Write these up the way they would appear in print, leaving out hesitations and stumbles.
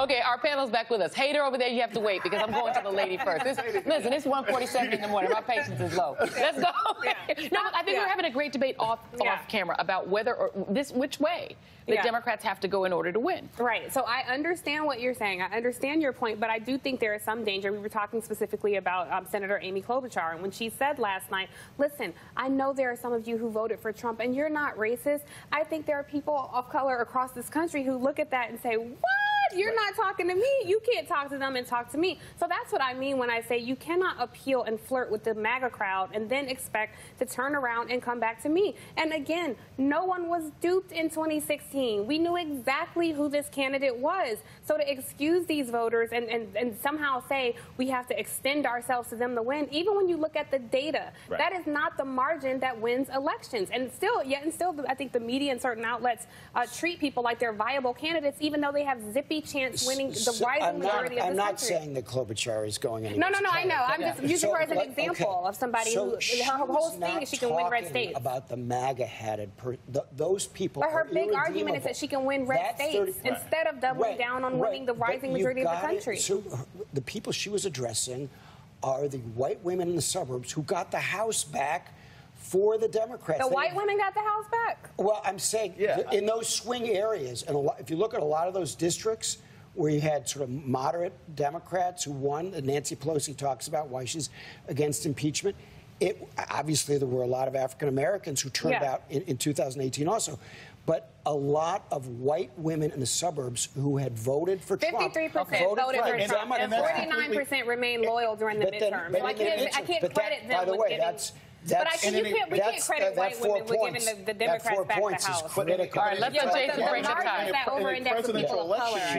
Okay, our panel's back with us. Hater over there, you have to wait because I'm going to the lady first. Listen, it's 1:47 in the morning. My patience is low. Let's go. No, I think we're having a great debate off camera about whether or which way the Democrats have to go in order to win. Right. So I understand what you're saying. I understand your point, but I do think there is some danger. We were talking specifically about Senator Amy Klobuchar, and when she said last night, listen, I know there are some of you who voted for Trump, and you're not racist. I think there are people of color across this country who look at that and say, what? You're not talking to me. You can't talk to them and talk to me. So that's what I mean when I say you cannot appeal and flirt with the MAGA crowd and then expect to turn around and come back to me. And again, no one was duped in 2016. We knew exactly who this candidate was. So to excuse these voters and somehow say we have to extend ourselves to them to win, even when you look at the data, that is not the margin that wins elections. And still, I think the media and certain outlets treat people like they're viable candidates, even though they have zippy chance winning the rising majority of this country. I'm not saying that Klobuchar is going anywhere. No, I know. I'm just using her as an example of somebody who her whole thing is she can win red states. About the MAGA-hatted those people. But her big argument is that she can win red states instead of doubling down on winning the rising majority of the country. So the people she was addressing are the white women in the suburbs who got the House back for the Democrats. The white women got the House back? Well, I'm saying in those swing areas, and if you look at a lot of those districts where you had sort of moderate Democrats who won, and Nancy Pelosi talks about why she's against impeachment, obviously there were a lot of African Americans who turned out in 2018 also. But a lot of white women in the suburbs who had voted for Trump. 53% voted for Trump, and 49% remained loyal during the midterms. So I can't credit them with giving... But we can't credit white women with giving the Democrats back the House. All right, let's let Jason break the tie. In a presidential election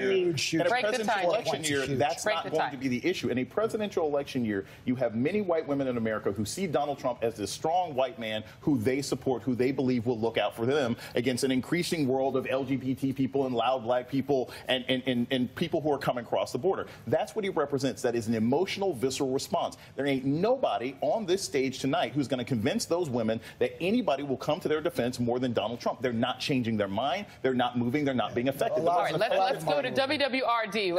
year, that's not going to be the issue. In a presidential election year, you have many white women in America who see Donald Trump as this strong white man who they support, who they believe will look out for them against an increasing world of LGBT people and loud black people and people who are coming across the border. That's what he represents. That is an emotional, visceral response. There ain't nobody on this stage tonight who's going to convince those women that anybody will come to their defense more than Donald Trump. They're not changing their mind. They're not moving. They're not being effective. All right, let's go to WWRD.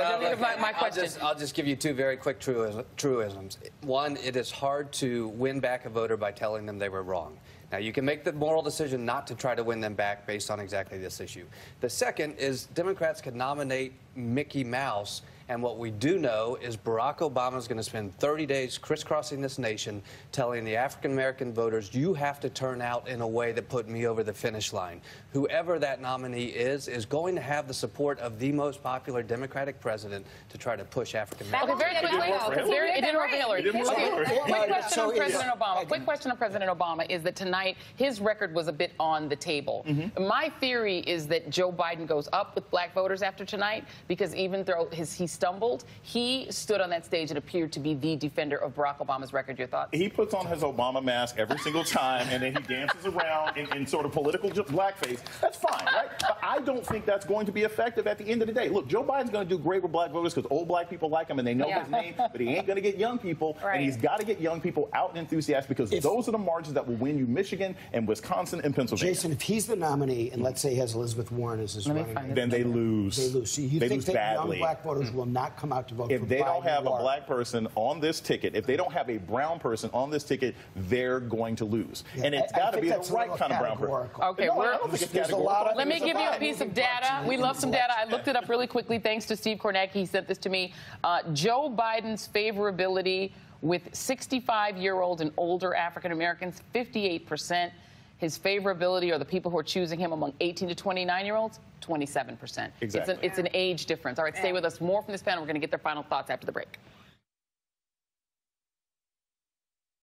My question. I'll just give you two very quick truisms. One, it is hard to win back a voter by telling them they were wrong. Now, you can make the moral decision not to try to win them back based on exactly this issue. The second is Democrats can nominate Mickey Mouse, and what we do know is Barack Obama is going to spend 30 days crisscrossing this nation telling the African-American voters, you have to turn out in a way that put me over the finish line. Whoever that nominee is going to have the support of the most popular Democratic president to try to push African-Americans. Okay, very quickly. It didn't work for Hillary. Quick question on President Obama is that tonight his record was a bit on the table. My theory is that Joe Biden goes up with black voters after tonight because even though he stumbled, he stood on that stage and appeared to be the defender of Barack Obama's record. Your thoughts? He puts on his Obama mask every single time, and then he dances around in sort of political blackface. That's fine, right? But I don't think that's going to be effective at the end of the day. Look, Joe Biden's going to do great with black voters because old black people like him and they know his name, but he ain't going to get young people, and he's got to get young people out and enthusiastic because those are the margins that will win you Michigan and Wisconsin and Pennsylvania. Jason, if he's the nominee, and let's say he has Elizabeth Warren as his running mate, then they lose. They lose. So you think that young black voters will not come out to vote for Biden? If they don't have a black person on this ticket, if they don't have a brown person on this ticket, they're going to lose. And it's got to be the right kind of brown person. Okay, let me give you a piece of data. We love some data. I looked it up really quickly thanks to Steve Kornacki. He sent this to me. Joe Biden's favorability with 65-year-old and older African Americans, 58%. His favorability, or the people who are choosing him among 18 to 29-year-olds, 27%. Exactly. It's an age difference. All right, stay with us. More from this panel. We're going to get their final thoughts after the break.